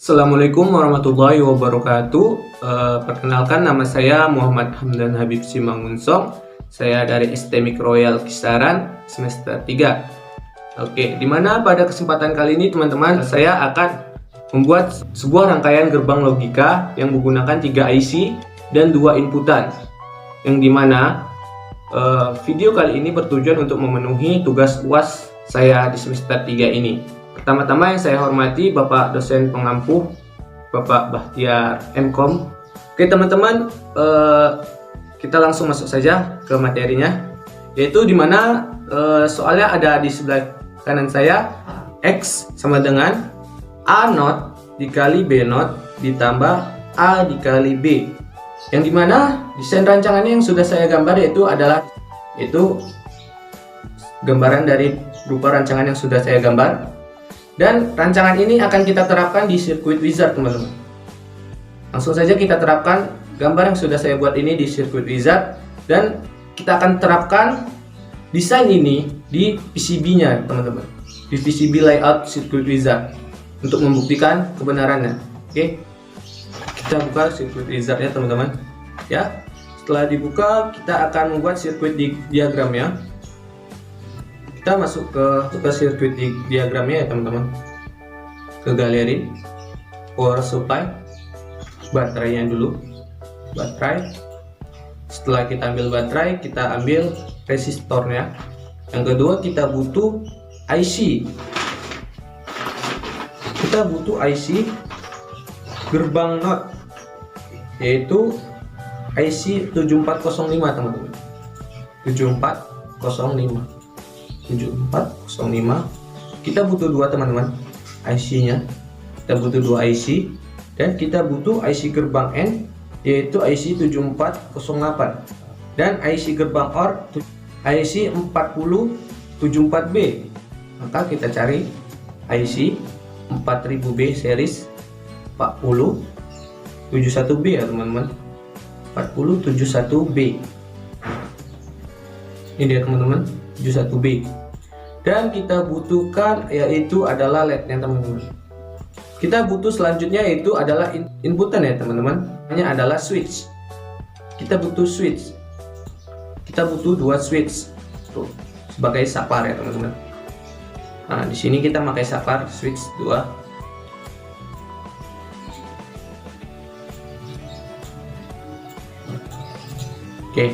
Assalamualaikum warahmatullahi wabarakatuh. Perkenalkan, nama saya Muhammad Hamdan Habib Simangunsong. Saya dari STMik Royal Kisaran semester 3. Oke, dimana pada kesempatan kali ini teman-teman, saya akan membuat sebuah rangkaian gerbang logika yang menggunakan 3 IC dan 2 inputan. Yang dimana video kali ini bertujuan untuk memenuhi tugas UAS saya di semester 3 ini. Pertama-tama yang saya hormati Bapak dosen pengampu, Bapak Bahtiar MKom. Oke teman-teman, kita langsung masuk saja ke materinya, yaitu dimana soalnya ada di sebelah kanan saya. X sama dengan A not dikali B not ditambah A dikali B, yang dimana desain rancangannya yang sudah saya gambar yaitu gambaran dari berupa rancangan yang sudah saya gambar. Dan rancangan ini akan kita terapkan di Circuit Wizard teman-teman. Langsung saja kita terapkan gambar yang sudah saya buat ini di Circuit Wizard, dan kita akan terapkan desain ini di PCB-nya teman-teman, di PCB layout Circuit Wizard untuk membuktikan kebenarannya. Oke, kita buka Circuit Wizard ya teman-teman. Ya, setelah dibuka kita akan membuat circuit diagramnya. Kita masuk ke circuit diagramnya ya teman-teman, ke galeri power supply, baterainya dulu, baterai. Setelah kita ambil baterai, kita ambil resistornya. Yang kedua kita butuh IC, kita butuh IC gerbang not, yaitu IC 7405 teman-teman, 7405. Kita butuh 2 teman-teman IC-nya. Kita butuh 2 IC, dan kita butuh IC gerbang N, yaitu IC 7408, dan IC gerbang OR IC 4074B. Maka kita cari IC 4000B series 4071B ya teman-teman, 4071B. Ini dia teman-teman, 71B. Dan kita butuhkan yaitu adalah LED-nya teman-teman. Kita butuh selanjutnya yaitu adalah inputan ya teman-teman. Hanya adalah switch. Kita butuh switch. Kita butuh 2 switch tuh, sebagai sapar ya teman-teman. Nah, di sini kita pakai sapar switch 2. Oke.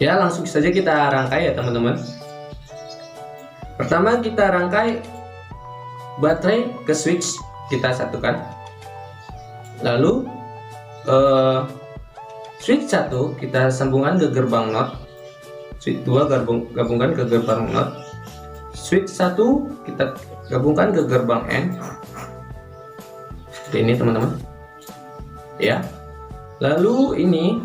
Ya, langsung saja kita rangkai ya teman-teman. Pertama kita rangkai baterai ke switch, kita satukan. Lalu switch 1 kita sambungkan ke gerbang not, switch 2 gabungkan ke gerbang not, switch 1 kita gabungkan ke gerbang N. Seperti ini teman-teman. Ya. Lalu ini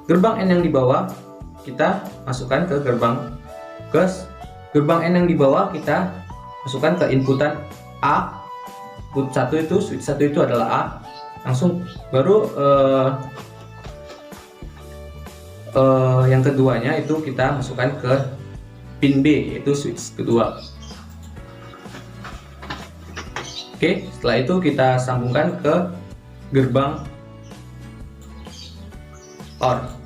gerbang N yang di bawah kita masukkan ke gerbang N yang di bawah kita masukkan ke inputan A. Input 1 itu, switch 1 itu adalah A. Langsung baru yang keduanya itu kita masukkan ke pin B, yaitu switch kedua. Oke, setelah itu kita sambungkan ke gerbang OR.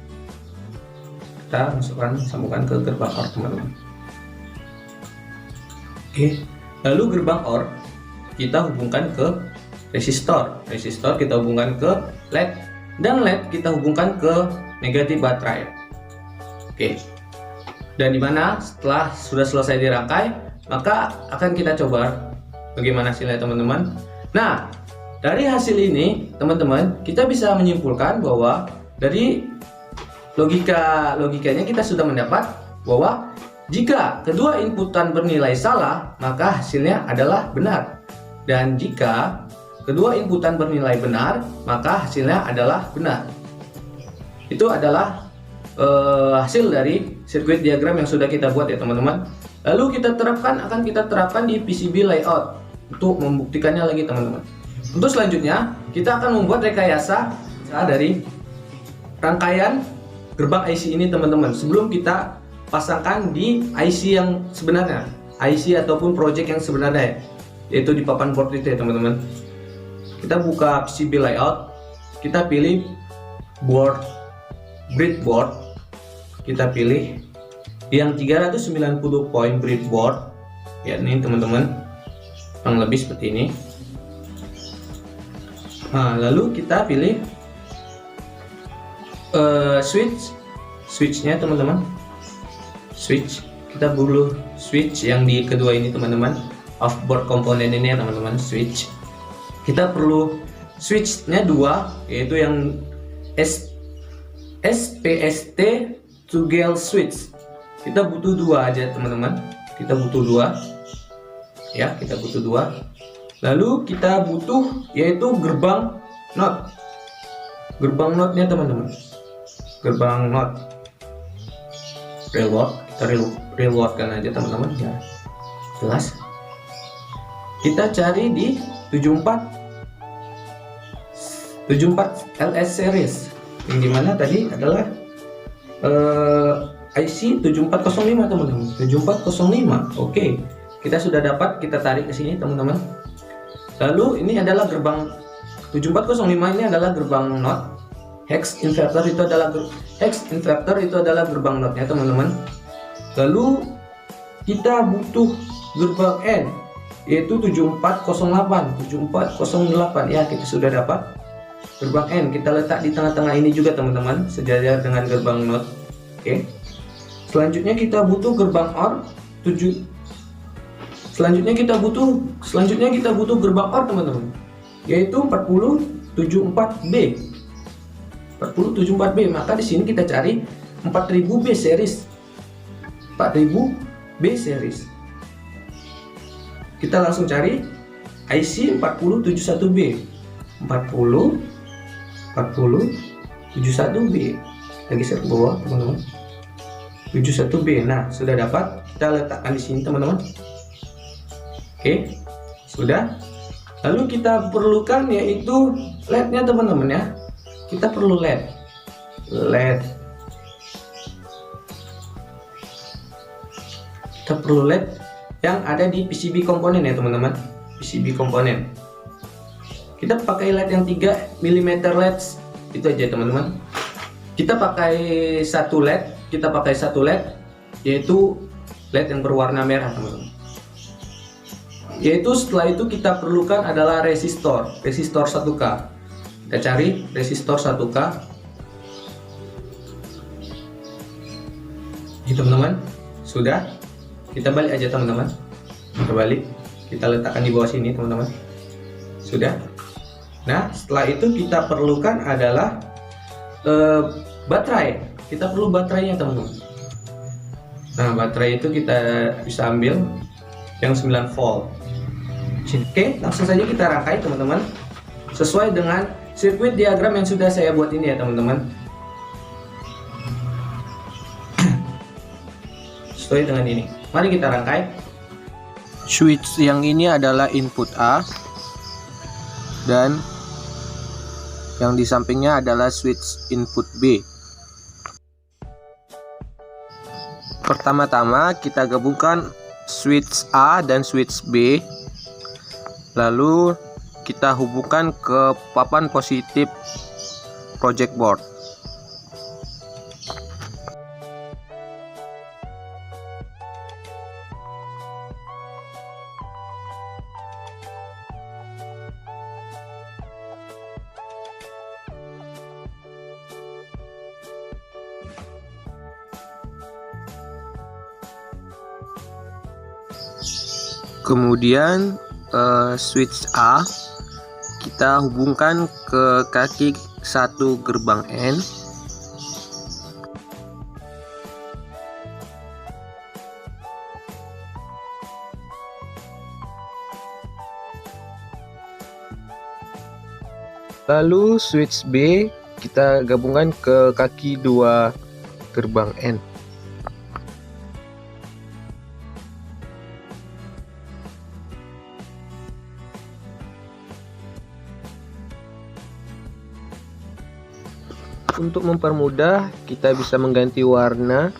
Kita sambungkan ke gerbang OR teman-teman. Oke, lalu gerbang OR kita hubungkan ke resistor kita hubungkan ke LED, dan LED kita hubungkan ke negatif baterai. Oke, dan dimana setelah sudah selesai dirangkai, maka akan kita coba bagaimana hasilnya teman-teman. Nah, dari hasil ini teman-teman, kita bisa menyimpulkan bahwa dari logikanya kita sudah mendapat bahwa jika kedua inputan bernilai salah, maka hasilnya adalah benar. Dan jika kedua inputan bernilai benar, maka hasilnya adalah benar. Itu adalah hasil dari sirkuit diagram yang sudah kita buat ya teman-teman. Lalu kita terapkan di PCB layout untuk membuktikannya lagi teman-teman. Untuk selanjutnya kita akan membuat rekayasa dari rangkaian gerbang IC ini teman-teman, sebelum kita pasangkan di IC yang sebenarnya, IC ataupun project yang sebenarnya, yaitu di papan board itu ya teman-teman. Kita buka PCB layout, kita pilih board, breadboard, kita pilih yang 390 point breadboard ya, ini teman-teman, kurang lebih seperti ini. Nah, lalu kita pilih switchnya teman-teman, switch, kita perlu switch yang di kedua ini teman-teman, off board komponen ini ya teman-teman, switch. Kita perlu switchnya dua, yaitu yang SPST toggle switch. Kita butuh dua aja teman-teman, kita butuh dua ya, kita butuh dua. Lalu kita butuh yaitu gerbang not, gerbang notnya teman-teman, gerbang not railroad, kita railroadkan aja teman-teman ya, jelas. Kita cari di 74 LS series, yang dimana tadi adalah IC 7405 teman-teman, 7405. Oke, kita sudah dapat, kita tarik ke sini teman-teman. Lalu ini adalah gerbang 7405, ini adalah gerbang not. Hex inverter itu adalah gerbang notnya teman-teman. Lalu kita butuh gerbang N, yaitu 7408 ya, kita sudah dapat gerbang N. Kita letak di tengah-tengah ini juga teman-teman, sejajar dengan gerbang not. Oke. Selanjutnya kita butuh gerbang OR 7. Selanjutnya kita butuh gerbang OR teman-teman, yaitu 4074B. 4074B. Maka di sini kita cari 4000B series. 4000B series. Kita langsung cari IC 4071B. 4071B. Lagi ke bawah teman-teman. 71B. Nah, sudah dapat, kita letakkan di sini teman-teman. Oke, sudah. Lalu kita perlukan yaitu LED-nya teman-teman ya. Kita perlu LED. Kita perlu LED yang ada di PCB komponen ya teman-teman. PCB komponen. Kita pakai LED yang 3 mm LED, itu aja teman-teman. Kita pakai satu LED, yaitu LED yang berwarna merah teman-teman. Yaitu setelah itu kita perlukan adalah resistor 1K. Kita cari resistor 1K. Ini teman-teman, sudah. Kita balik aja teman-teman. Kita balik, kita letakkan di bawah sini teman-teman. Sudah. Nah, setelah itu kita perlukan adalah baterai. Kita perlu baterainya teman-teman. Nah, baterai itu kita bisa ambil yang 9 volt. Oke, langsung saja kita rangkai teman-teman, sesuai dengan sirkuit diagram yang sudah saya buat ini ya teman-teman. Sesuai dengan ini. Mari kita rangkai. Switch yang ini adalah input A, dan yang di sampingnya adalah switch input B. Pertama-tama kita gabungkan switch A dan switch B, lalu kita hubungkan ke papan positif project board. Kemudian switch A kita hubungkan ke kaki satu gerbang N. Lalu switch B kita gabungkan ke kaki dua gerbang N. Untuk mempermudah, kita bisa mengganti warna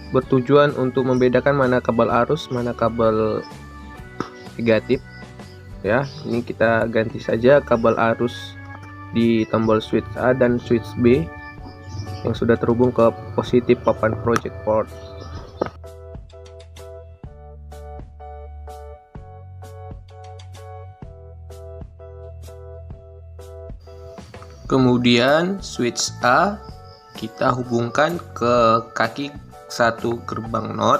bertujuan untuk membedakan mana kabel arus, mana kabel negatif. Ya, ini kita ganti saja kabel arus di tombol switch A dan switch B yang sudah terhubung ke positif papan project port. Kemudian switch A kita hubungkan ke kaki satu gerbang NOT,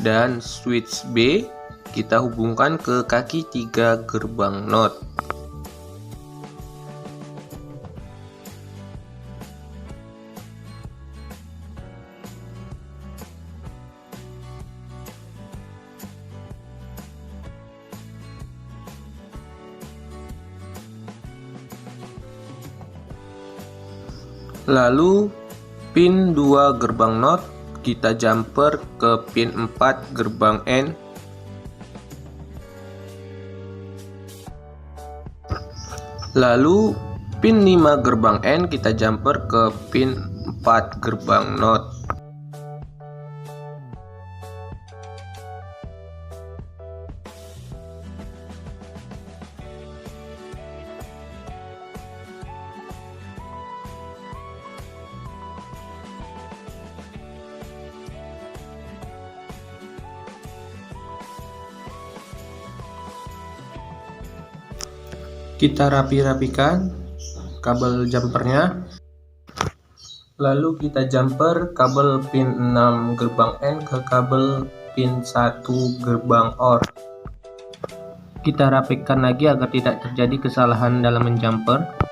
dan switch B kita hubungkan ke kaki 3 gerbang NOT. Lalu pin 2 gerbang NOT kita jumper ke pin 4 gerbang N. Lalu pin 5 gerbang N kita jumper ke pin 4 gerbang NOT. Kita rapikan kabel jumpernya, lalu kita jumper kabel pin 6 gerbang N ke kabel pin 1 gerbang OR. Kita rapikan lagi agar tidak terjadi kesalahan dalam menjumper.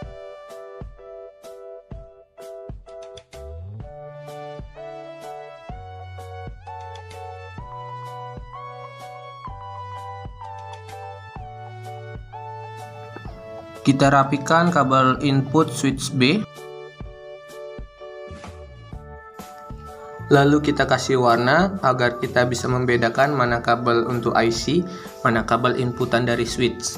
Kita rapikan kabel input switch B. Lalu kita kasih warna agar kita bisa membedakan mana kabel untuk IC, mana kabel inputan dari switch.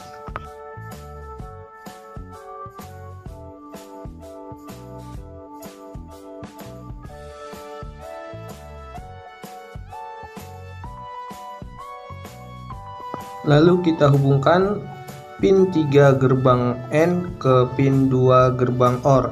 Lalu kita hubungkan pin 3 gerbang N ke pin 2 gerbang OR.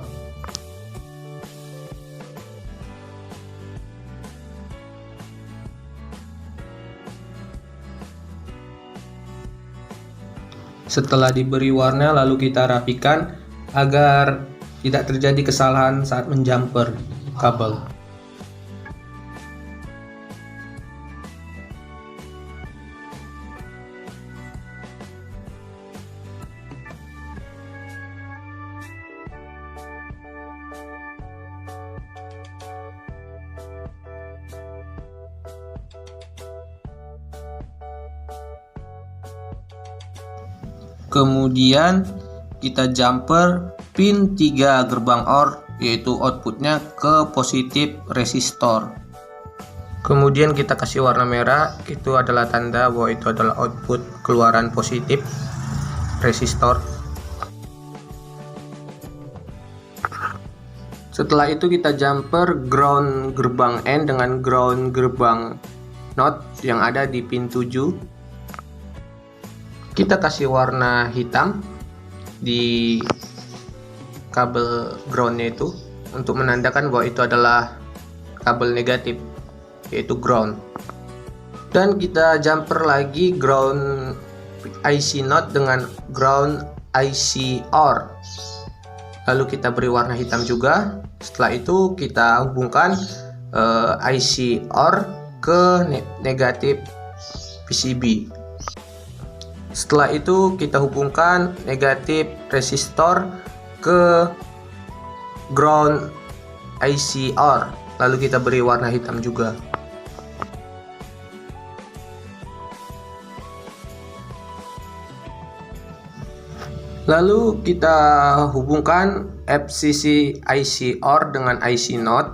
Setelah diberi warna, lalu kita rapikan agar tidak terjadi kesalahan saat menjumper kabel. Kemudian kita jumper pin 3 gerbang OR, yaitu outputnya ke positif resistor. Kemudian kita kasih warna merah, itu adalah tanda bahwa itu adalah output keluaran positif resistor. Setelah itu kita jumper ground gerbang N dengan ground gerbang NOT yang ada di pin 7. Kita kasih warna hitam di kabel groundnya itu untuk menandakan bahwa itu adalah kabel negatif, yaitu ground. Dan kita jumper lagi ground IC NOT dengan ground IC OR. Lalu kita beri warna hitam juga. Setelah itu kita hubungkan IC OR ke negatif PCB. Setelah itu kita hubungkan negatif resistor ke ground IC OR, lalu kita beri warna hitam juga. Lalu kita hubungkan FCC IC OR dengan IC NOT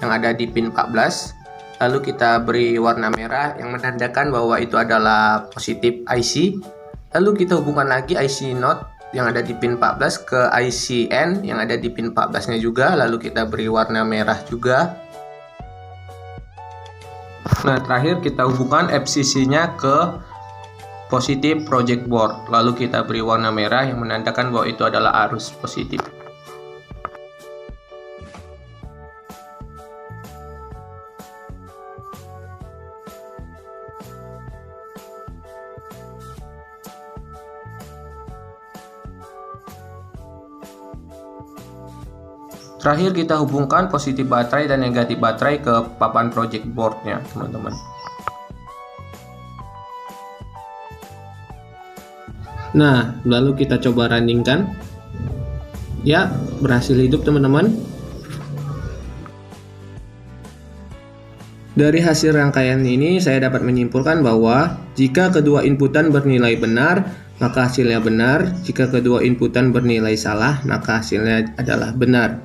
yang ada di pin 14. Lalu kita beri warna merah yang menandakan bahwa itu adalah positif IC. Lalu kita hubungkan lagi IC NOT yang ada di pin 14 ke IC N yang ada di pin 14 nya juga. Lalu kita beri warna merah juga. Nah, terakhir kita hubungkan FCC nya ke positif project board, lalu kita beri warna merah yang menandakan bahwa itu adalah arus positif. Terakhir kita hubungkan positif baterai dan negatif baterai ke papan project boardnya, teman-teman. Nah, lalu kita coba running-kan. Ya, berhasil hidup teman-teman. Dari hasil rangkaian ini saya dapat menyimpulkan bahwa jika kedua inputan bernilai benar, maka hasilnya benar. Jika kedua inputan bernilai salah, maka hasilnya adalah benar.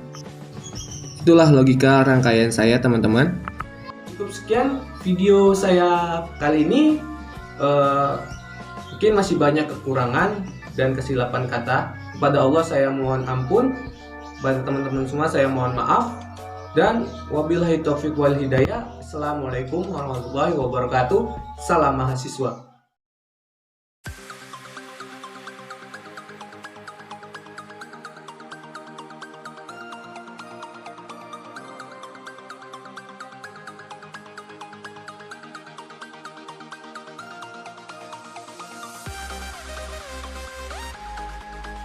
Itulah logika rangkaian saya, teman-teman. Cukup sekian video saya kali ini. Mungkin masih banyak kekurangan dan kesilapan kata. Kepada Allah saya mohon ampun. Kepada teman-teman semua saya mohon maaf. Dan wabillahi taufiq wal hidayah. Assalamualaikum warahmatullahi wabarakatuh. Salam mahasiswa.